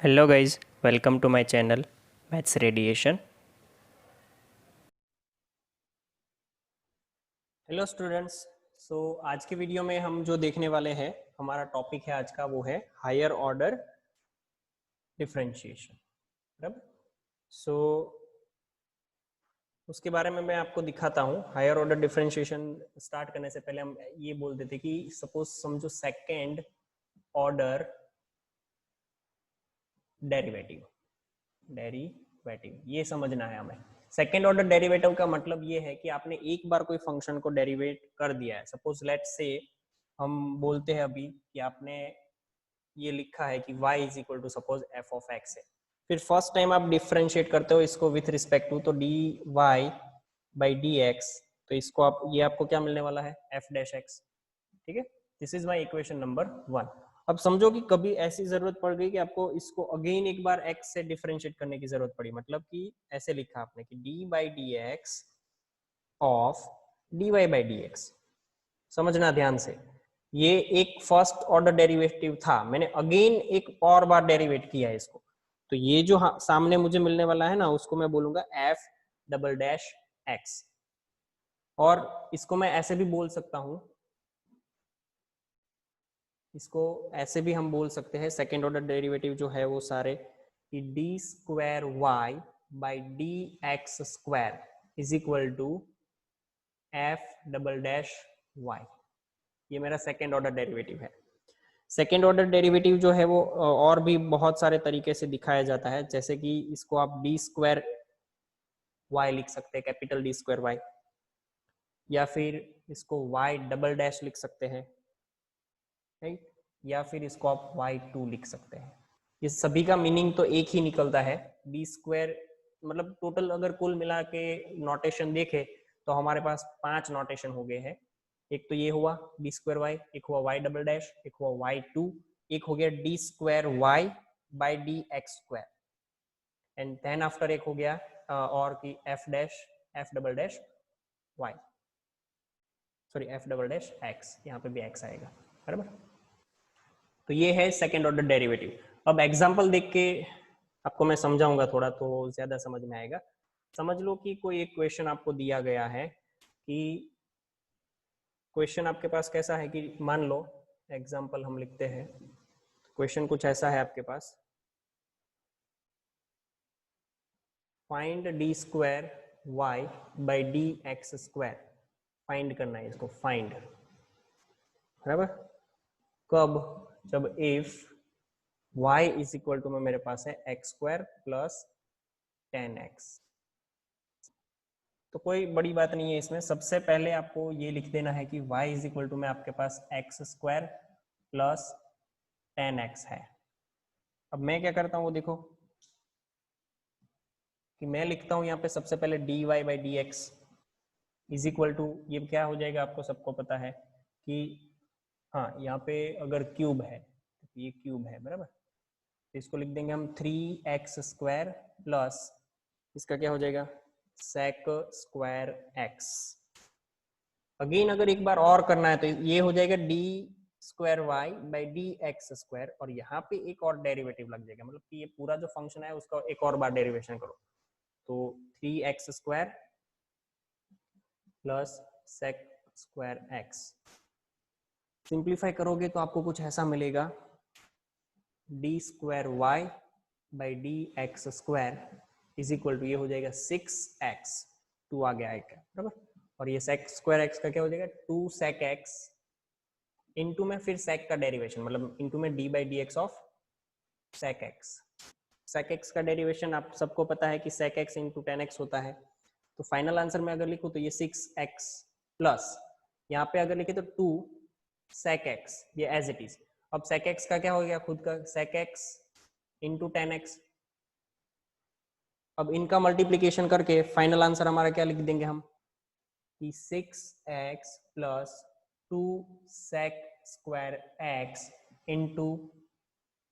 Hello guys, welcome to my channel Maths Radiation. Hello students. आज के video में हम जो देखने वाले हैं, हमारा टॉपिक है आज का वो है हायर ऑर्डर डिफरेंशिएशन। बराबर। सो उसके बारे में मैं आपको दिखाता हूँ। हायर ऑर्डर डिफरेंशिएशन स्टार्ट करने से पहले हम ये बोलते थे कि सपोज समझो सेकेंड ऑर्डर डेरिवेटिव ये समझना है हमें। सेकेंड ऑर्डर डेरिवेटिव का मतलब ये है कि आपने एक बार कोई फंक्शन को डेरिवेट कर दिया है। सपोज लेट्स से हम बोलते हैं अभी कि आपने ये लिखा है कि y is equal to suppose f of x है। फिर फर्स्ट टाइम आप डिफरेंशिएट करते हो इसको विथ रिस्पेक्ट टू, तो dy बाई dx, तो इसको आप ये आपको क्या मिलने वाला है f डैश x। ठीक है, this is my equation number 1। अब समझो कि कभी ऐसी जरूरत पड़ गई कि आपको इसको अगेन एक बार x से डिफरेंशिएट करने की जरूरत पड़ी, मतलब कि ऐसे लिखा आपने कि dy by d x of dy by d x. समझना ध्यान से, ये एक फर्स्ट ऑर्डर डेरिवेटिव था, मैंने अगेन एक और बार डेरिवेट किया है इसको, तो ये जो सामने मुझे मिलने वाला है ना, उसको मैं बोलूंगा f डबल डैश x। और इसको मैं ऐसे भी बोल सकता हूं, इसको ऐसे भी हम बोल सकते हैं, सेकेंड ऑर्डर डेरिवेटिव जो है वो सारे कि d square y by d x square is equal to f double dash y. ये मेरा सेकेंड ऑर्डर डेरिवेटिव है। सेकेंड ऑर्डर डेरिवेटिव जो है वो और भी बहुत सारे तरीके से दिखाया जाता है, जैसे कि इसको आप डी स्क्वायर वाई लिख सकते हैं, कैपिटल डी स्क्वायर वाई, या फिर इसको वाई डबल डैश लिख सकते हैं, राइट, या फिर इसको आप y2 लिख सकते हैं। ये सभी का मीनिंग तो एक ही निकलता है, डी स्क्वायर, मतलब टोटल अगर कुल मिला के नोटेशन देखे तो हमारे पास 5 नोटेशन हो गए हैं। एक तो ये हुआ डी स्क्वायर वाई, एक हुआ वाई डबल डैश, एक हुआ y2, एक हो गया d square y by d x square, and then after एक हो गया और कि f dash f double dash y, sorry f double dash x, यहाँ पे भी एक्स आएगा। बराबर। तो ये है सेकेंड ऑर्डर डेरिवेटिव। अब एग्जांपल देख के आपको मैं समझाऊंगा थोड़ा, तो ज्यादा समझ में आएगा। समझ लो कि कोई एक क्वेश्चन आपको दिया गया है कि क्वेश्चन आपके पास कैसा है कि मान लो एग्जांपल हम लिखते हैं, क्वेश्चन कुछ ऐसा है आपके पास, find d square y by d x square. Find करना है इसको, फाइंड। बराबर। कब? जब if y is equal to में मेरे पास है एक्स स्क्वायर प्लस 10x। तो कोई बड़ी बात नहीं है इसमें, सबसे पहले आपको ये लिख देना है कि y इज इक्वल टू में आपके पास एक्स स्क्वायर प्लस 10x है। अब मैं क्या करता हूँ वो देखो कि मैं लिखता हूँ यहाँ पे सबसे पहले dy by d x is equal to, ये क्या हो जाएगा आपको सबको पता है कि हाँ, यहाँ पे अगर क्यूब है तो ये क्यूब है, बराबर, तो इसको लिख देंगे हम 3x स्क्वायर प्लस इसका क्या हो जाएगा sec स्क्वायर x। अगेन अगर एक बार और करना है तो ये हो जाएगा d square y by d x square, और यहाँ पे एक और डेरिवेटिव लग जाएगा, मतलब कि ये पूरा जो फंक्शन है उसका एक और बार डेरिवेशन करो, तो 3x square plus sec square x। Simplify करोगे तो आपको कुछ ऐसा मिलेगा, d square y by d x square is equal to, ये हो जाएगा 6x, 2 आ गया एक, बराबर, और ये sec स्क्वायर x का क्या हो जाएगा 2 sec x, इनटू में फिर sec का डेरिवेशन, मतलब इनटू में d by d x of sec x। sec x का डेरिवेशन आप सबको पता है कि sec x इंटू 10x होता है। तो फाइनल आंसर में अगर लिखूं तो ये 6x प्लस, यहाँ पे अगर लिखे तो 2 sec x, ये एज इट इज। अब sec x का क्या हो गया खुद का sec x इंटू 10x। अब इनका मल्टीप्लीकेशन करके फाइनल आंसर हमारा क्या लिख देंगे हम कि 6x plus 2 sec square x into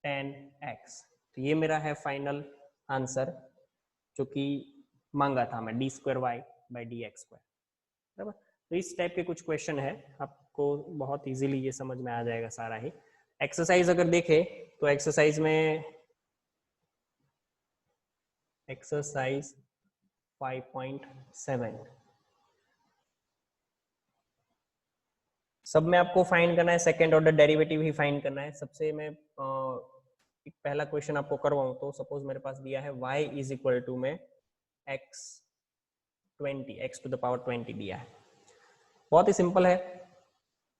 10x। तो ये मेरा है फाइनल आंसर जो कि मांगा था मैं, d square y by d x square. बराबर। तो इस टाइप के कुछ क्वेश्चन है, आपको बहुत इजीली ये समझ में आ जाएगा सारा ही। एक्सरसाइज अगर देखे तो एक्सरसाइज में एक्सरसाइज 5.7 सब में आपको फाइंड करना है सेकेंड ऑर्डर डेरिवेटिव ही फाइंड करना है। सबसे मैं एक पहला क्वेश्चन आपको करवाऊं तो सपोज मेरे पास दिया है y इज इक्वल टू में x 20 x to the power 20 दिया है। बहुत ही सिंपल है,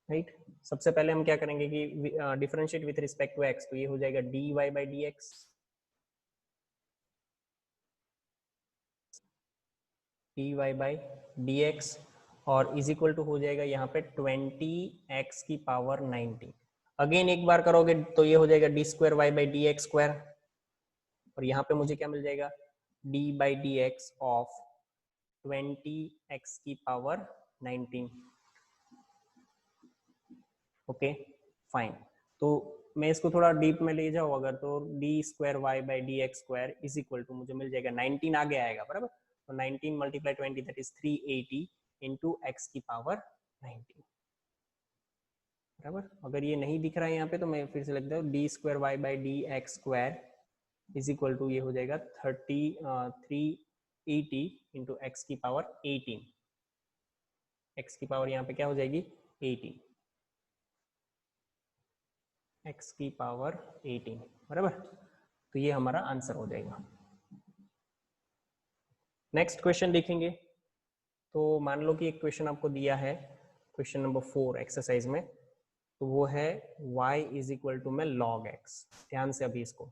राइट। सबसे पहले हम क्या करेंगे कि differentiate with respect to x, तो ये हो जाएगा dy by dx, dy by dx और इज इक्वल टू हो जाएगा यहाँ पे 20x की पावर 90। अगेन एक बार करोगे तो ये हो जाएगा d square y by d x square, और यहाँ पे मुझे क्या मिल जाएगा d by d x of 20x की पावर 19। ओके फाइन, तो मैं इसको थोड़ा डीप में ले जाऊँ अगर, तो d square y by d x square is equal to मुझे मिल जाएगा 19 आगे आएगा बराबर, तो 19 multiply 20 that is 380 into x की पावर 19 बराबर। अगर ये नहीं दिख रहा है यहाँ पे तो मैं फिर से लिख देता हूँ d square y by d x square is equal to ये हो जाएगा 380 इंटू एक्स की पावर 18, एक्स की पावर यहाँ पे क्या हो जाएगी 18, एक्स की पावर 18 बराबर, तो ये हमारा आंसर हो जाएगा। नेक्स्ट क्वेश्चन देखेंगे, तो मान लो कि एक क्वेश्चन आपको दिया है क्वेश्चन नंबर 4 एक्सरसाइज में, तो वो है y इज इक्वल टू में log x। ध्यान से अभी इसको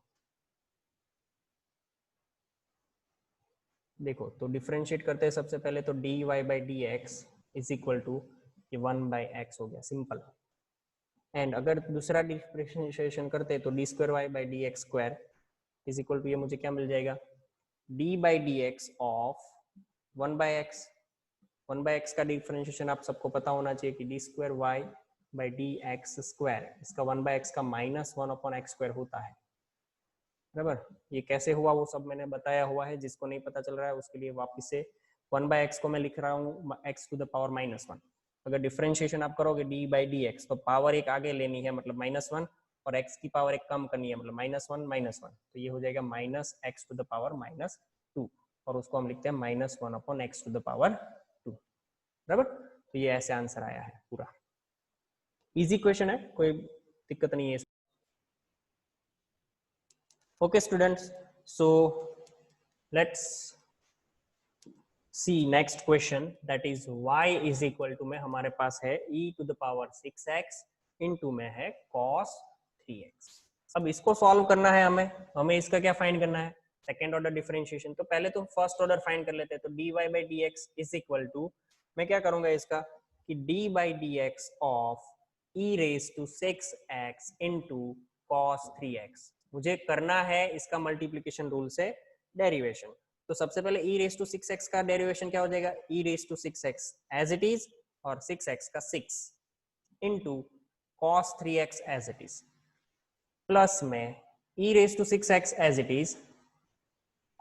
देखो, तो डिफरेंशिएट करते हैं सबसे पहले, तो dy by d x is equal to ये 1 बाई एक्स हो गया सिंपल। एंड अगर दूसरा डिफरेंशिएशन करते हैं तो d square y by d x square is equal to ये मुझे क्या मिल जाएगा d by d x of 1 by x. 1 by x का डिफरेंशिएशन आप सबको पता होना चाहिए कि d square y by d x square, इसका 1 बाई एक्स का माइनस 1 अपॉन एक्स स्क्वायर होता है बराबर। ये कैसे हुआ वो सब मैंने बताया हुआ है, जिसको नहीं पता चल रहा है उसके लिए वापिस से 1 बाई एक्स को मैं लिख रहा हूँ x to the power minus 1। अगर डिफरेंशिएशन आप करोगे डी बाई डी एक्स तो पावर एक आगे लेनी है मतलब माइनस 1, और एक्स की पावर एक कम करनी है मतलब माइनस वन, तो ये हो जाएगा minus x to the power minus 2, और उसको हम लिखते हैं minus 1 upon x to the power 2 बराबर। तो ये ऐसे आंसर आया है पूरा। इजी क्वेश्चन है, कोई दिक्कत नहीं है। Okay students, so let's see next question, that is y is equal to में हमारे पास है e to the power 6x into में है cos 3x। अब इसको सॉल्व करना है हमें इसका क्या फाइंड करना है सेकेंड ऑर्डर डिफरेंशिएशन। तो पहले तो फर्स्ट ऑर्डर फाइंड कर लेते हैं, तो dy by d x is equal to मैं क्या करूंगा इसका कि d by d x of e raise to 6x into cos 3x। मुझे करना है इसका मल्टीप्लीकेशन रूल से डेरिवेशन। तो सबसे पहले e रेज टू 6x का डेरिवेशन क्या हो जाएगा e raise to 6x as it is और 6x का 6 into cos 3x as it is plus में e raise to 6x as it is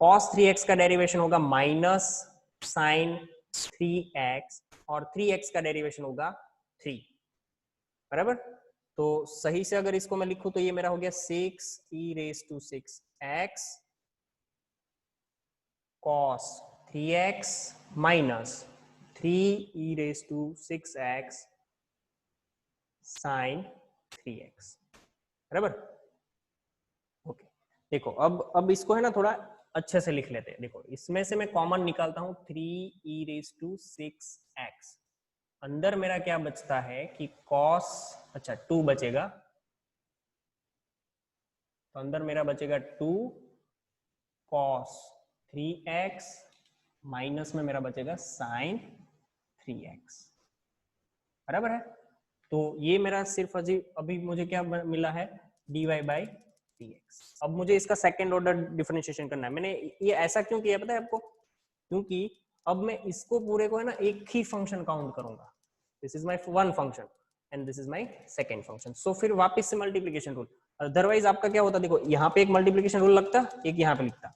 cos 3x का डेरिवेशन होगा माइनस साइन 3x और 3x का डेरिवेशन होगा 3 बराबर। तो सही से अगर इसको मैं लिखूं तो ये मेरा हो गया 6 e raise to 6x cos 3x minus 3 e raise to 6x sin 3x बराबर। ओके देखो अब इसको है ना थोड़ा अच्छे से लिख लेते हैं। देखो इसमें से मैं कॉमन निकालता हूं 3 e रेज टू 6x, अंदर मेरा क्या बचता है कि cos, अच्छा 2 बचेगा, तो अंदर मेरा बचेगा 2 cos 3x माइनस में मेरा बचेगा sin 3x बराबर है। तो ये मेरा सिर्फ अभी मुझे क्या मिला है dy बाई dx। अब मुझे इसका सेकेंड ऑर्डर डिफरेंशिएशन करना है। मैंने ये ऐसा क्यों किया पता है आपको, क्योंकि अब मैं इसको पूरे को है ना एक ही फंक्शन काउंट करूंगा। This is my one function and this is my second function. So फिर वापस से मल्टीप्लिकेशन रूल, अदरवाइज आपका क्या होता, देखो यहाँ पे एक मल्टीप्लिकेशन रूल लगता, एक यहाँ पे लिखता,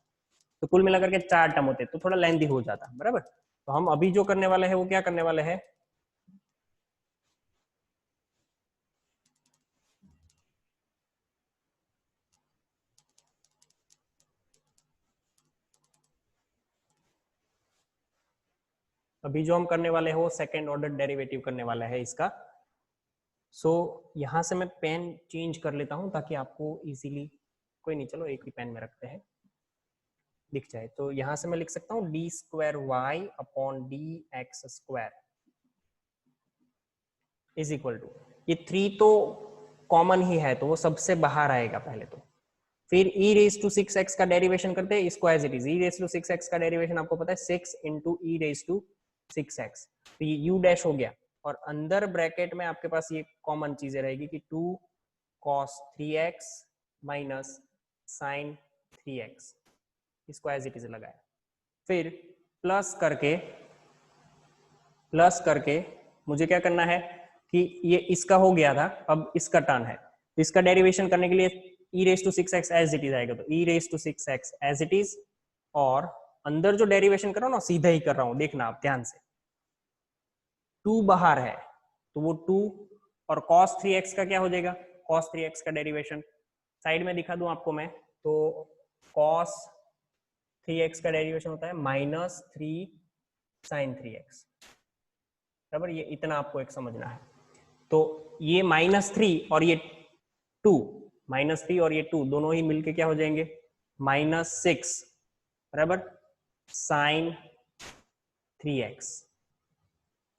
तो कुल मिलाकर के 4 टर्म होते तो थोड़ा लेंथी हो जाता बराबर। तो हम अभी जो करने वाले हैं वो क्या करने वाले हैं, अभी जो हम करने वाले हैं वो सेकेंड ऑर्डर डेरिवेटिव करने वाला है इसका। सो यहाँ से मैं पेन चेंज कर लेता हूँ ताकि आपको इजीली, कोई नहीं चलो एक ही पेन में रखते हैं दिख जाए। तो यहाँ से मैं लिख सकता हूँ d square y upon d x square is equal to, ये 3 तो कॉमन ही है तो वो सबसे बाहर आएगा पहले तो। फिर e रेज टू 6x का डेरिवेशन करते हैं, इसको as it is, e raise to 6x का डेरिवेशन आपको पता है 6 into e raise to 6x, तो ये u डैश हो गया। और अंदर ब्रैकेट में आपके पास ये कॉमन चीजें रहेगी कि 2 cos 3x minus sign 3x, इसको एज इट इज लगाया। फिर प्लस करके मुझे क्या करना है कि ये इसका हो गया था, अब इसका टर्न है, तो इसका डेरिवेशन करने के लिए e raise to 6x as it is आएगा, तो e raise to 6x as it is. और अंदर जो डेरिवेशन कर रहा हूँ ना सीधा ही कर रहा हूँ, देखना आप ध्यान से, 2 बाहर है तो वो 2, और cos 3x का क्या हो जाएगा, cos 3x का डेरिवेशन साइड में दिखा दूं आपको मैं, तो cos 3x का डेरिवेशन होता है माइनस 3 sin 3x, बराबर। ये इतना आपको एक समझना है। तो ये -3 और ये 2, -3 और ये 2 दोनों ही मिलके क्या हो जाएंगे, -6 बराबर साइन 3x।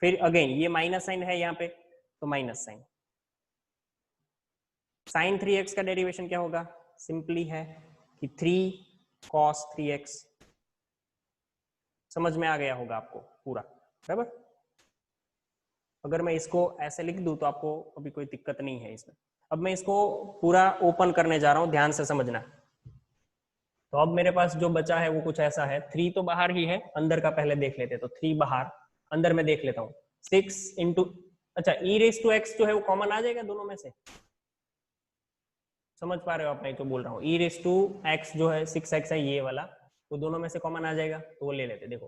फिर अगेन ये माइनस साइन है यहाँ पे तो माइनस साइन, साइन 3x का डेरिवेशन क्या होगा, सिंपली है कि 3 cos 3x। समझ में आ गया होगा आपको पूरा, बराबर। अगर मैं इसको ऐसे लिख दूं तो आपको अभी कोई दिक्कत नहीं है इसमें। अब मैं इसको पूरा ओपन करने जा रहा हूं, ध्यान से समझना। तो अब मेरे पास जो बचा है वो कुछ ऐसा है, 3 तो बाहर ही है, अंदर का पहले देख लेते हैं। तो 3 बाहर, अंदर में देख लेता हूँ 6 इंटू, अच्छा e रेज टू x जो है वो कॉमन आ जाएगा दोनों में से, समझ पा रहे हो आप, मैं तो बोल रहा हूँ e रेज टू x जो है 6x है ये वाला, वो दोनों में से कॉमन आ जाएगा, तो वो ले लेते देखो।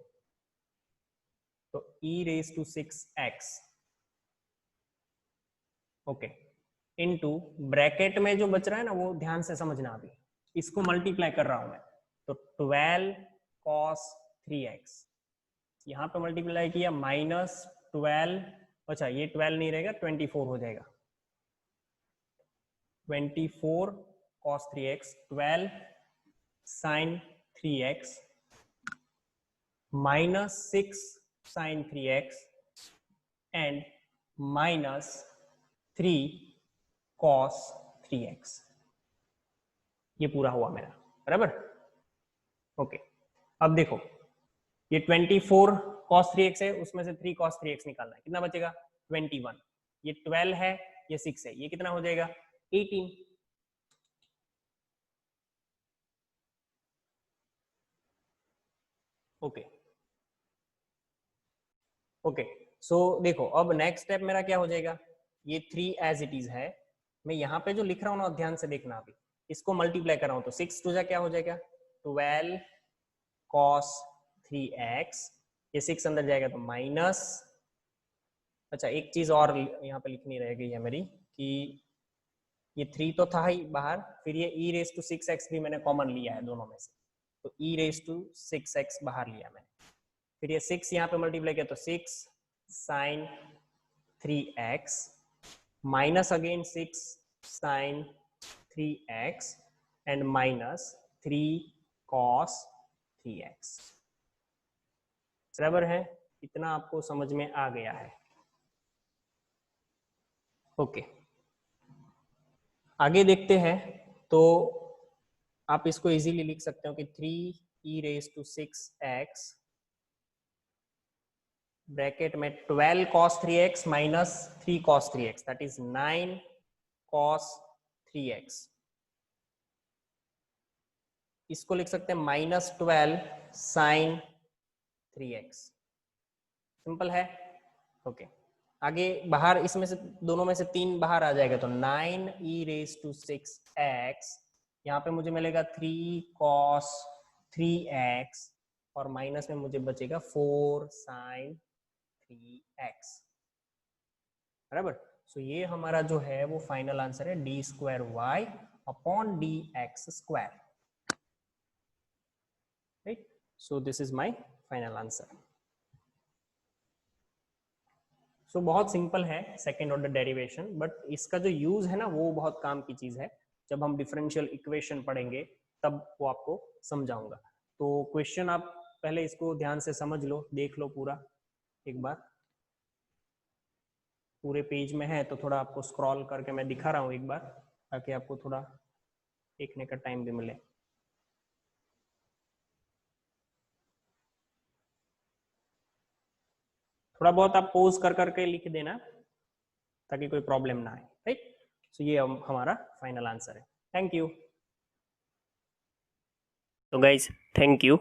तो e raise to 6x okay, into bracket में जो बच रहा है ना वो ध्यान से समझना, अभी इसको मल्टीप्लाई कर रहा हूं मैं, तो 12 cos 3x, यहां पे मल्टीप्लाई किया -12, अच्छा ये 12 नहीं रहेगा 24 हो जाएगा, 24 cos 3x, 12 sin 3x -6 sin 3x and -3 cos 3x, ये पूरा हुआ मेरा, बराबर। ओके, अब देखो ये 24 cos 3x है, उसमें से 3 cos 3x निकालना है, कितना बचेगा 21, ये 12 है, ये 6 है, ये कितना हो जाएगा 18। ओके ओके, सो देखो अब नेक्स्ट स्टेप मेरा क्या हो जाएगा, ये 3 एज इट इज है, मैं यहाँ पे जो लिख रहा हूँ ना ध्यान से देखना, अभी इसको मल्टीप्लाई कर रहा हूँ, तो 6 टू जा क्या हो जाएगा 12 cos 3x, ये 6 अंदर जाएगा तो माइनस, अच्छा एक चीज और यहाँ पे लिखनी रह गई है मेरी कि ये 3 तो था ही बाहर, फिर ये e रेज टू 6x भी मैंने कॉमन लिया है दोनों में से, तो e रेज टू 6x बाहर लिया मैंने, फिर ये 6 यहाँ पे मल्टीप्लाई किया तो 6 sin 3x minus again 6 sin 3x and minus 3 cos 3x, बराबर है। इतना आपको समझ में आ गया है। ओके आगे देखते हैं, तो आप इसको इजीली लिख सकते हो कि 3 e raise to 6x bracket में 12 cos 3x minus 3 cos 3x, that is 9 cos 3x, इसको लिख सकते हैं -12 sin 3x, सिंपल है। ओके आगे बाहर इसमें से दोनों में से 3 बाहर आ जाएगा, तो 9 e रेज टू 6x, यहाँ पे मुझे मिलेगा 3 cos 3x और माइनस में मुझे बचेगा 4 sin 3x, बराबर। सो ये हमारा जो है वो फाइनल आंसर है d square y upon d x square, right. So this is my final answer. So बहुत सिंपल है सेकेंड ऑर्डर डेरिवेशन, बट इसका जो यूज है ना वो बहुत काम की चीज है। जब हम डिफरेंशियल इक्वेशन पढ़ेंगे तब वो आपको समझाऊंगा। तो क्वेश्चन आप पहले इसको ध्यान से समझ लो, देख लो पूरा एक बार, पूरे पेज में है तो थोड़ा आपको स्क्रॉल करके मैं दिखा रहा हूँ एक बार, ताकि आपको थोड़ा देखने का टाइम भी मिले। थोड़ा बहुत आप पोज कर करके लिख देना ताकि कोई प्रॉब्लम ना आए, राइट। सो ये हमारा फाइनल आंसर है। Thank you. तो गाइज थैंक यू।